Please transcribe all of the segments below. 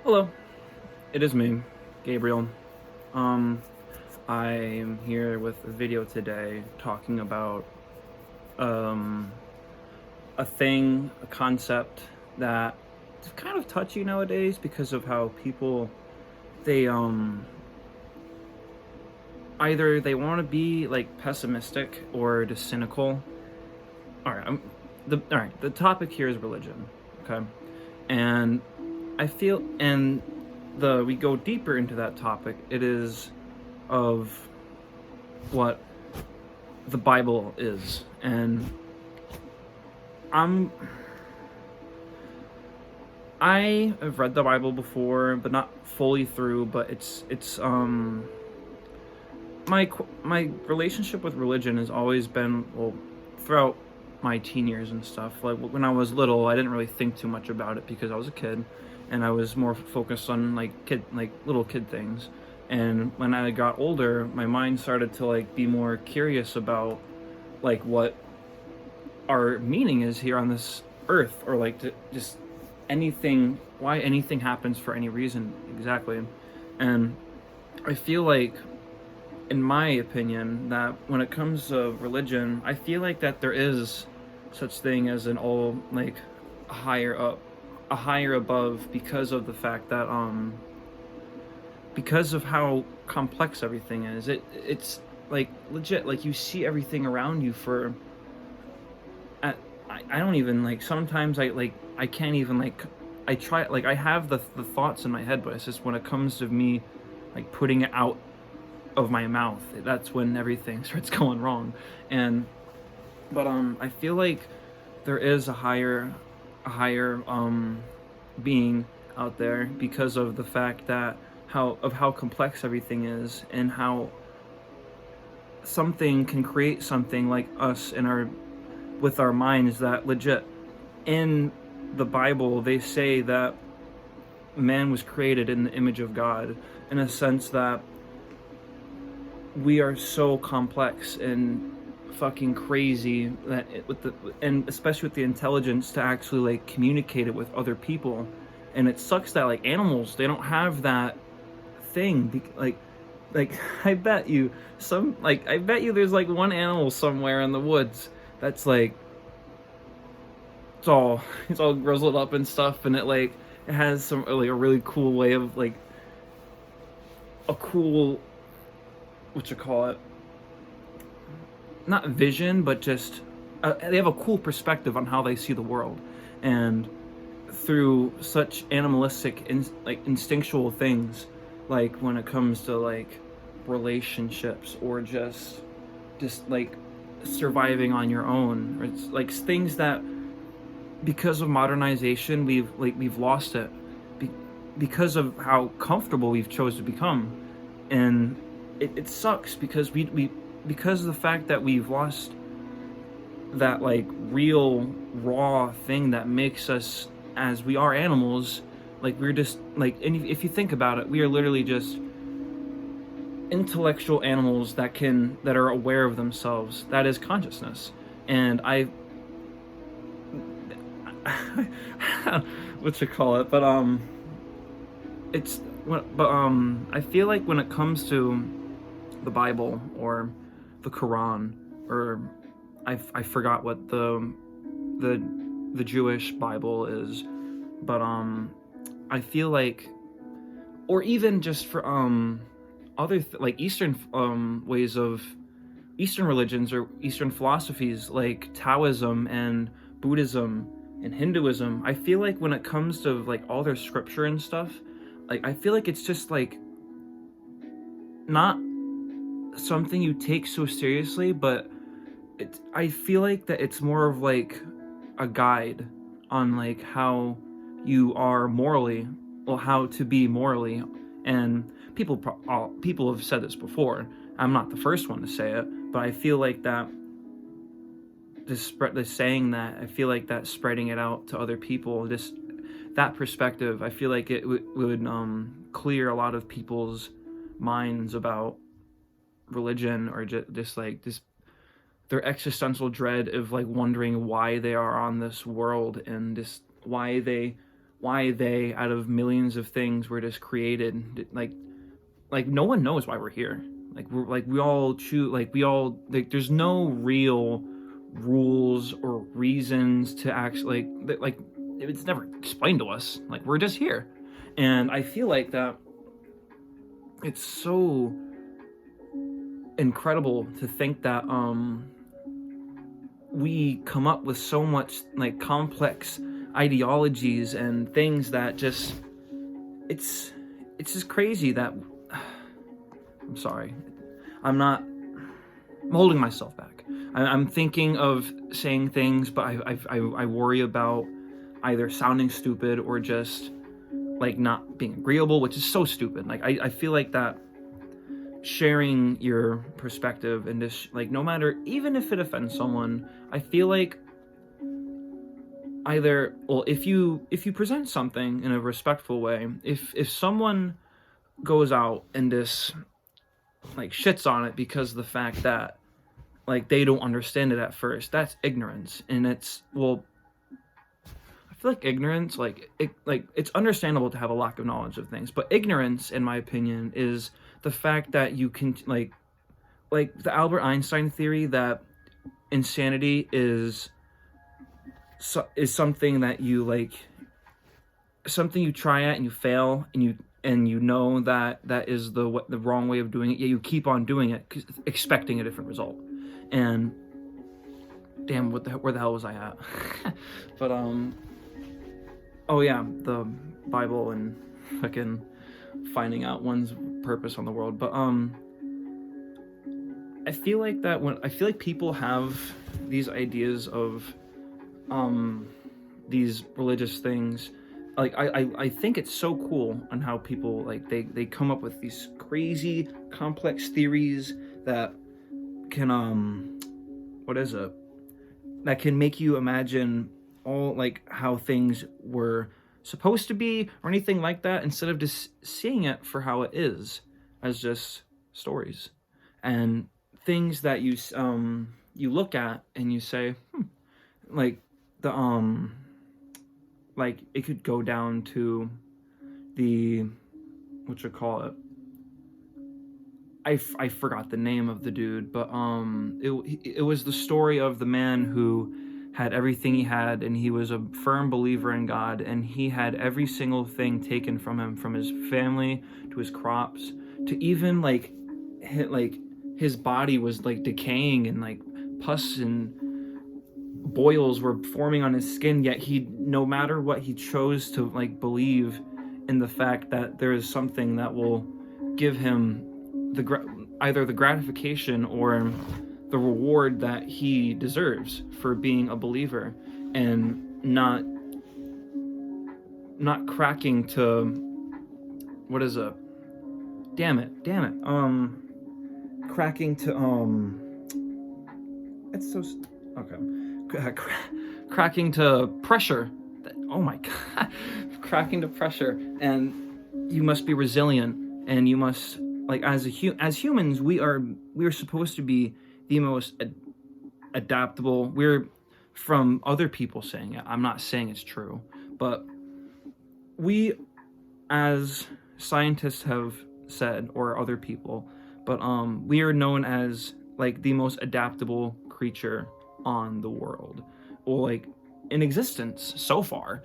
Hello, it is me, Gabriel. Um, I am here with a video today talking about um a concept that is kind of touchy nowadays because of how people they either they want to be like pessimistic or just cynical. The topic here is religion, okay? And I feel and the we go deeper into that topic. It is of what the Bible is, and I'm I have read the Bible before, but not fully through. But it's my relationship with religion has always been, well, throughout my teen years and stuff. Like when I was little, I didn't really think too much about it because I was a kid, and I was more focused on like little kid things. And when I got older, my mind started to like be more curious about like what our meaning is here on this earth, or like to just anything, why anything happens for any reason exactly. And I feel like, in my opinion, that when it comes to religion, I feel like that there is such thing as an all like higher up, a higher above, because of the fact that because of how complex everything is. It's like legit, like you see everything around you for at I don't even like, sometimes I can't even like, I try, like I have the thoughts in my head, but it's just when it comes to me like putting it out of my mouth, that's when everything starts going wrong. And but I feel like there is a higher being out there because of the fact that how complex everything is, and how something can create something like us in our with our minds that legit. In the Bible, they say that man was created in the image of God, in a sense that we are so complex and fucking crazy that with the, and especially with the intelligence to actually like communicate it with other people. And it sucks that like animals, they don't have that thing. Like I bet you there's like one animal somewhere in the woods that's like, it's all grizzled up and stuff, and it has some like a really cool way of like a cool, what you call it, not vision, but just they have a cool perspective on how they see the world. And through such animalistic like instinctual things, like when it comes to like relationships, or just like surviving on your own, or it's like things that, because of modernization, we've lost it, be, because of how comfortable we've chose to become. And it sucks because we because of the fact that we've lost that like real raw thing that makes us, as we are animals. Like we're just like, and if you think about it, we are literally just intellectual animals that are aware of themselves. That is consciousness. And I what you call it, but it's but I feel like when it comes to the Bible or the Quran, or I forgot what the the Jewish Bible is, but I feel like, or even just for like Eastern ways of Eastern religions or Eastern philosophies like Taoism and Buddhism and Hinduism, I feel like when it comes to like all their scripture and stuff, like I feel like it's just like not something you take so seriously, but I feel like that it's more of like a guide on like how you are morally, well, how to be morally. And people have said this before. I'm not the first one to say it, but I feel like that this saying that, I feel like that spreading it out to other people, just that perspective, I feel like it would clear a lot of people's minds about religion, or just like this, their existential dread of like wondering why they are on this world, and just why they, out of millions of things, were just created. Like no one knows why we're here. We all choose, there's no real rules or reasons to actually, it's never explained to us. Like, we're just here. And I feel like that it's so incredible to think that we come up with so much like complex ideologies and things that just, it's just crazy that I'm sorry, I'm holding myself back. I'm thinking of saying things, but I worry about either sounding stupid or just like not being agreeable, which is so stupid. Like, I feel like that sharing your perspective and just like, no matter, even if it offends someone, I feel like either, well, if you present something in a respectful way, if someone goes out and just like shits on it because of the fact that like they don't understand it at first, that's ignorance. And it's, well, I feel like ignorance, it's understandable to have a lack of knowledge of things, but ignorance, in my opinion, is the fact that you can like the Albert Einstein theory that insanity is something that you like, something you try at and you fail, and you know that is the wrong way of doing it, yet you keep on doing it expecting a different result. And damn, where the hell was I at? But oh yeah, the Bible and fucking finding out one's purpose on the world. But I feel like people have these ideas of these religious things, like I think it's so cool on how people like they come up with these crazy complex theories that can that can make you imagine all like how things were supposed to be or anything like that, instead of just seeing it for how it is, as just stories and things that you look at and you say, like the like it could go down to the, what you call it, I forgot the name of the dude, but it was the story of the man who had everything he had, and he was a firm believer in God, and he had every single thing taken from him, from his family to his crops to even like his body was like decaying, and like pus and boils were forming on his skin, yet he, no matter what, he chose to like believe in the fact that there is something that will give him either the gratification or the reward that he deserves for being a believer, and not cracking to, what is it? Damn it. Cracking to it's so okay. Cracking to pressure. Oh my god. Cracking to pressure. And you must be resilient, and you must, like, as humans, we are supposed to be the most adaptable. We're, from other people saying it, I'm not saying it's true, but we, as scientists have said, or other people, but we are known as like the most adaptable creature on the world, or like in existence so far,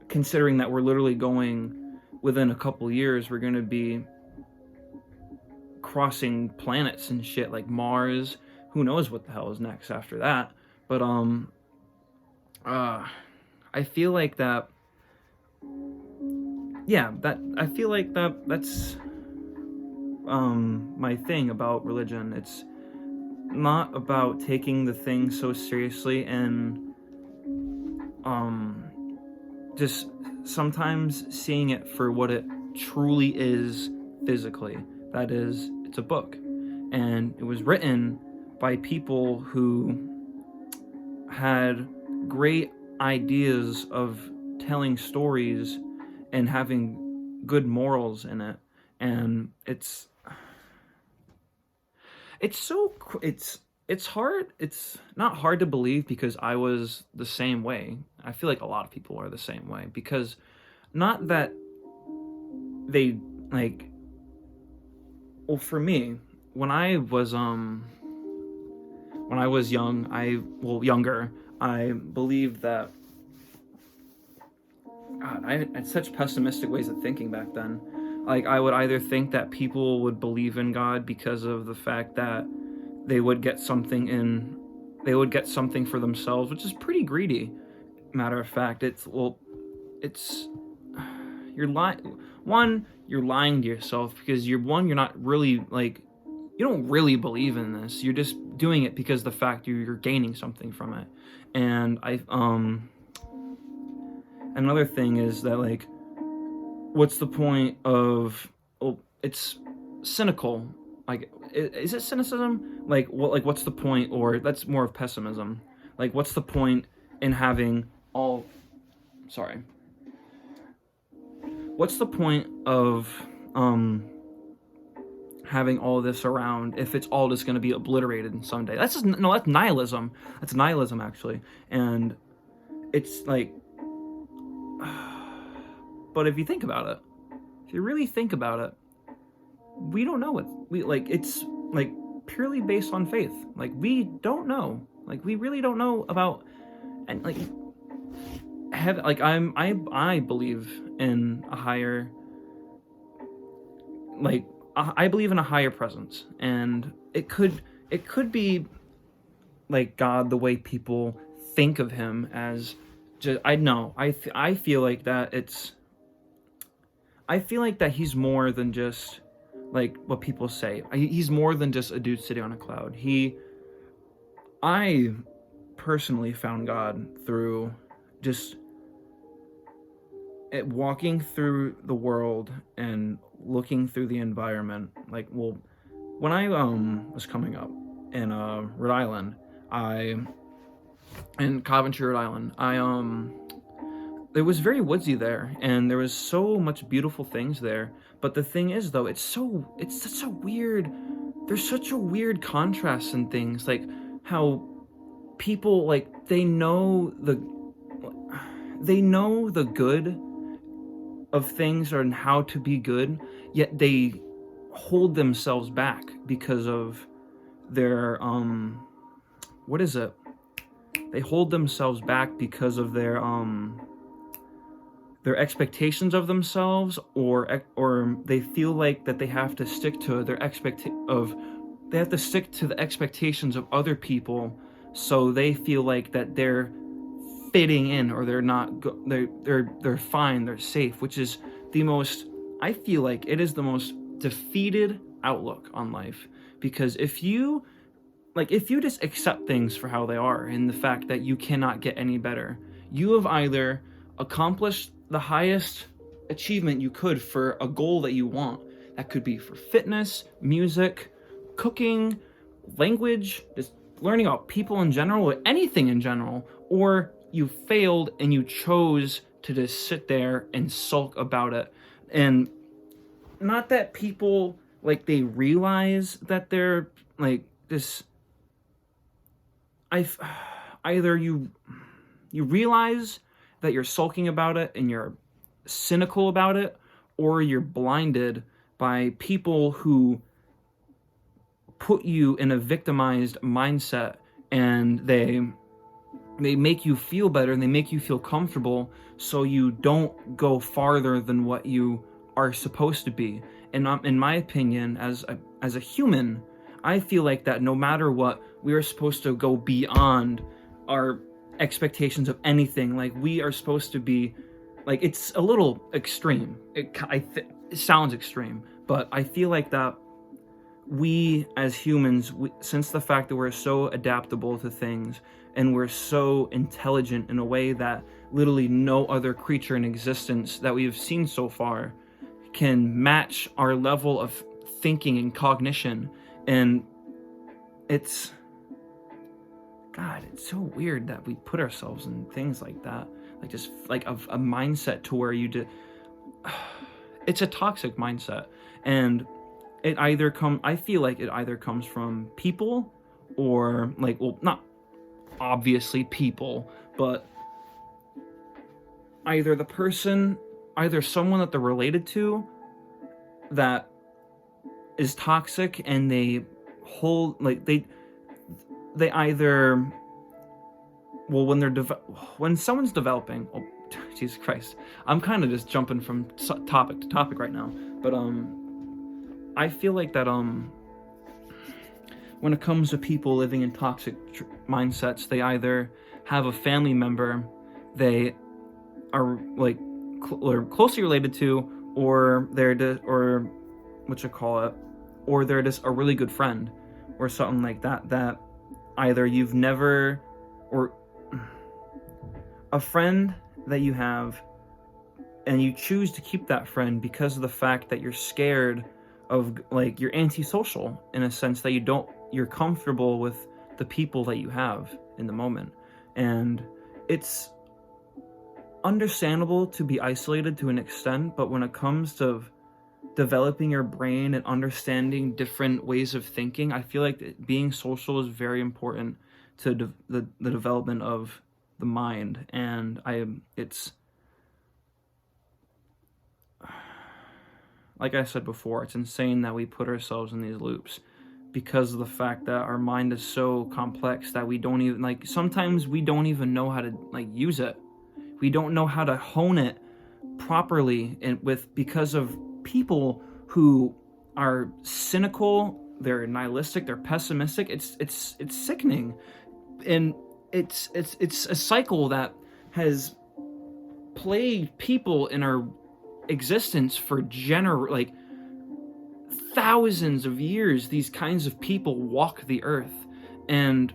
considering that we're literally going, within a couple years, we're going to be crossing planets and shit, like Mars. Who knows what the hell is next after that? But I feel like that, yeah, I feel like that's my thing about religion. It's not about taking the thing so seriously, and just sometimes seeing it for what it truly is physically. That is, it's a book, and it was written by people who had great ideas of telling stories and having good morals in it. And it's hard. It's not hard to believe, because I was the same way. I feel like a lot of people are the same way, because not that they like, well, for me, when I was young, younger, I believed that, God, I had such pessimistic ways of thinking back then. Like, I would either think that people would believe in God because of the fact that they would get something for themselves, which is pretty greedy. Matter of fact, it's you're lying. One, you're lying to yourself, because you're not really, like, you don't really believe in this. You're just doing it because the fact you're gaining something from it. And another thing is that, like, what's the point of, well, it's cynical. Like, is it cynicism? Like, what's the point? Or that's more of pessimism. Like, what's the point in having all, sorry. What's the point of having all this around if it's all just going to be obliterated someday? That's nihilism. That's nihilism, actually. And it's like, but if you think about it, if you really think about it, we don't know it's like purely based on faith. Like, we don't know. Like, we really don't know about, and like, I believe in a higher, like, I believe in a higher presence, and it could be like God, the way people think of him as. Just, I feel like that he's more than just like what people say. He's more than just a dude sitting on a cloud. I personally found God through just walking through the world and looking through the environment. Like, well, when I was coming up in Rhode Island, in Coventry, Rhode Island, it was very woodsy there, and there was so much beautiful things there. But the thing is, though, it's such a weird, there's such a weird contrast in things, like how people, like, they know the good of things and how to be good, yet they hold themselves back because of their what is it? They hold themselves back because of their expectations of themselves, or they feel like that they have to stick to the expectations of other people, so they feel like that they're fitting in, or they're not they're fine, they're safe, which is I feel like it is the most defeated outlook on life. Because if you just accept things for how they are, and the fact that you cannot get any better, you have either accomplished the highest achievement you could for a goal that you want. That could be for fitness, music, cooking, language, just learning about people in general, or anything in general, or you failed and you chose to just sit there and sulk about it. And not that people, like, they realize that they're like this. Either you realize that you're sulking about it and you're cynical about it, or you're blinded by people who put you in a victimized mindset, and they make you feel better, and they make you feel comfortable, so you don't go farther than what you are supposed to be. And in my opinion, as a human, I feel like that no matter what, we are supposed to go beyond our expectations of anything. Like, we are supposed to be, like, it's a little extreme. It sounds extreme, but I feel like that we as humans, since the fact that we're so adaptable to things, and we're so intelligent in a way that literally no other creature in existence that we have seen so far can match our level of thinking and cognition. And it's so weird that we put ourselves in things like that, like just like a mindset to where it's a toxic mindset. And I feel like it either comes from people, or, like, well, not obviously people, but either someone that they're related to that is toxic, and they hold, like, they either, well, when someone's developing, oh, Jesus Christ, I'm kind of just jumping from topic to topic right now, but I feel like that when it comes to people living in toxic mindsets, they either have a family member they are like or closely related to, or or what you call it, or they're just a really good friend or something like that, that either you've never, or a friend that you have and you choose to keep that friend because of the fact that you're scared of, like, you're antisocial in a sense that you're comfortable with the people that you have in the moment. And it's understandable to be isolated to an extent, but when it comes to developing your brain and understanding different ways of thinking, I feel like being social is very important to the development of the mind. And it's like I said before, it's insane that we put ourselves in these loops because of the fact that our mind is so complex that we don't even, like, sometimes we don't even know how to, like, use it. We don't know how to hone it properly, and because of people who are cynical, they're nihilistic, they're pessimistic. It's sickening, and it's a cycle that has plagued people in our existence for like thousands of years. These kinds of people walk the earth, and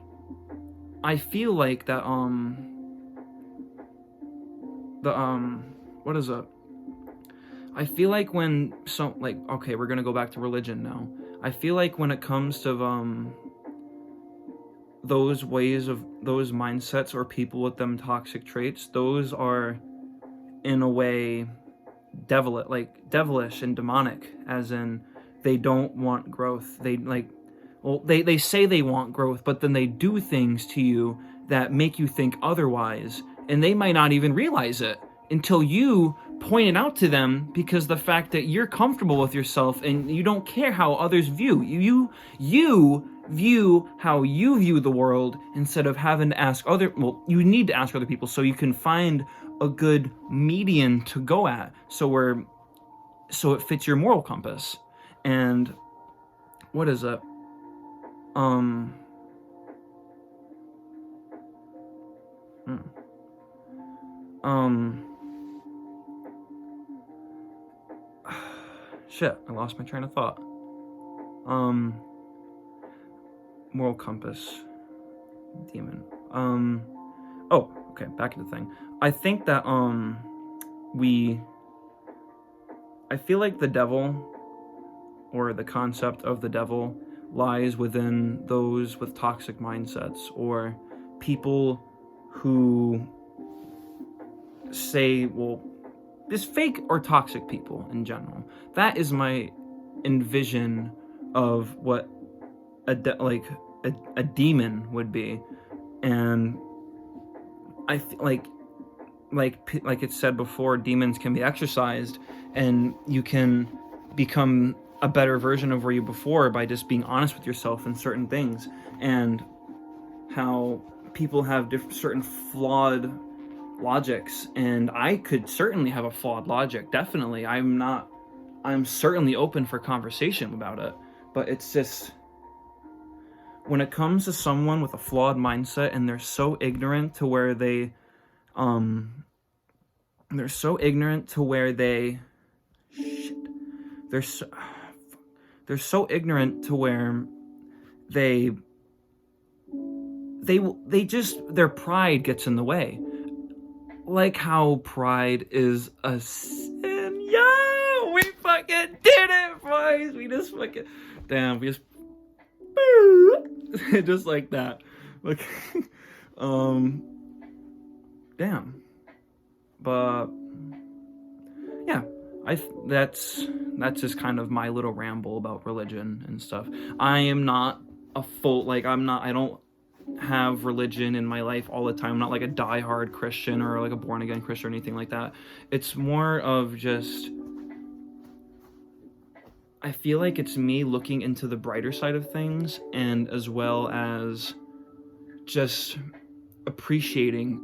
I feel like that what is it? I feel like when okay, we're gonna go back to religion now. I feel like when it comes to those ways of those mindsets or people with them toxic traits, those are in a way devilish and demonic, as in they don't want growth. They say they want growth, but then they do things to you that make you think otherwise, and they might not even realize it until you point it out to them, because the fact that you're comfortable with yourself and you don't care how others view you. You view how you view the world instead of having to ask you need to ask other people so you can find a good median to go at, so it fits your moral compass. And what is it? Shit, I lost my train of thought. Moral compass, demon. Oh, okay, back to the thing. I think that I feel like the devil, or the concept of the devil, lies within those with toxic mindsets, or people who say, well, just fake or toxic people in general. That is my envision of what a demon would be. And I feel like it said before, demons can be exorcised, and you can become a better version of where you before by just being honest with yourself in certain things. And how people have certain flawed logics, and I could certainly have a flawed logic, definitely. I'm certainly open for conversation about it, but it's just, when it comes to someone with a flawed mindset and they're so ignorant to where they're so ignorant to where they're so ignorant to where they just, their pride gets in the way. Like how pride is a sin. Yo, we fucking did it, boys. We just fucking, damn, we just, just like that. Like, damn. But yeah, that's just kind of my little ramble about religion and stuff. I am not a full, like, I don't have religion in my life all the time. I'm not like a diehard Christian or like a born again Christian or anything like that. It's more of just, I feel like it's me looking into the brighter side of things, and as well as just appreciating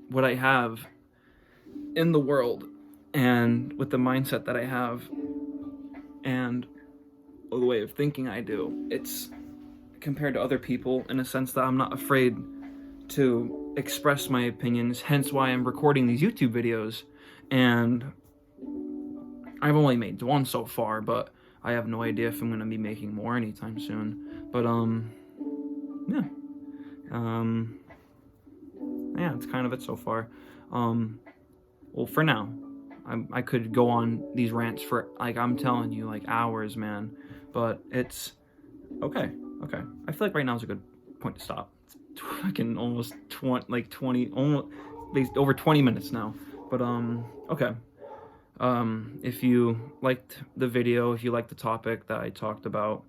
what I have in the world and with the mindset that I have and the way of thinking I do. It's compared to other people in a sense that I'm not afraid to express my opinions, hence why I'm recording these YouTube videos. And I've only made one so far, but I have no idea if I'm gonna be making more anytime soon. But yeah. Yeah, it's kind of it so far. Well, for now, I could go on these rants for, like, I'm telling you, like, hours, man. But it's okay. I feel like right now is a good point to stop. It's fucking almost 20, almost over 20 minutes now. But okay. If you liked the video, if you liked the topic that I talked about,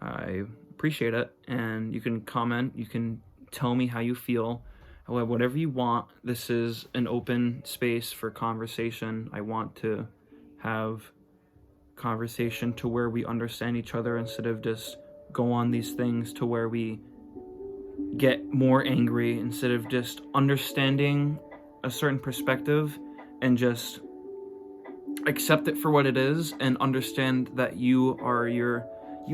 I appreciate it. And you can comment, you can tell me how you feel, whatever you want. This is an open space for conversation. I want to have conversation to where we understand each other instead of just go on these things to where we get more angry, instead of just understanding a certain perspective and just accept it for what it is and understand that you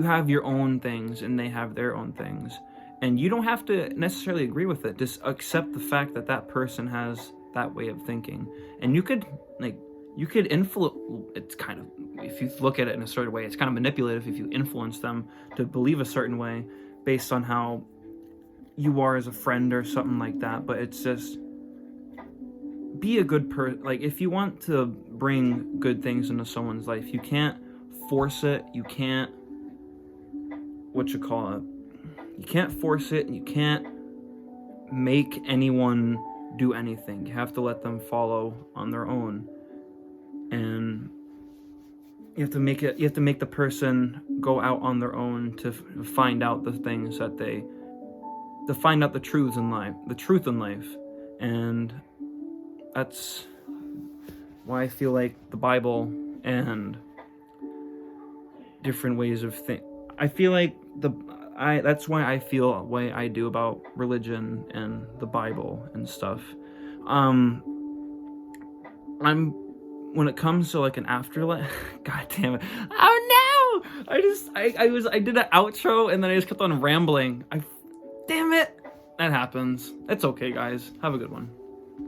have your own things and they have their own things. And you don't have to necessarily agree with it. Just accept the fact that that person has that way of thinking. And you could influence, it's kind of, if you look at it in a certain way, it's kind of manipulative if you influence them to believe a certain way based on how you are as a friend or something like that. But it's just, be a good person. Like, if you want to bring good things into someone's life, you can't force it. You can't, you can't force it, and you can't make anyone do anything. You have to let them follow on their own. And you have to make the person go out on their own to find out the things that to find out the truth in life. And that's why I feel like the Bible and different ways of I feel like that's why I feel the way I do about religion and the Bible and stuff. When it comes to like an afterlife, god damn it. Oh no! I did an outro and then I just kept on rambling. Damn it! That happens. It's okay, guys. Have a good one.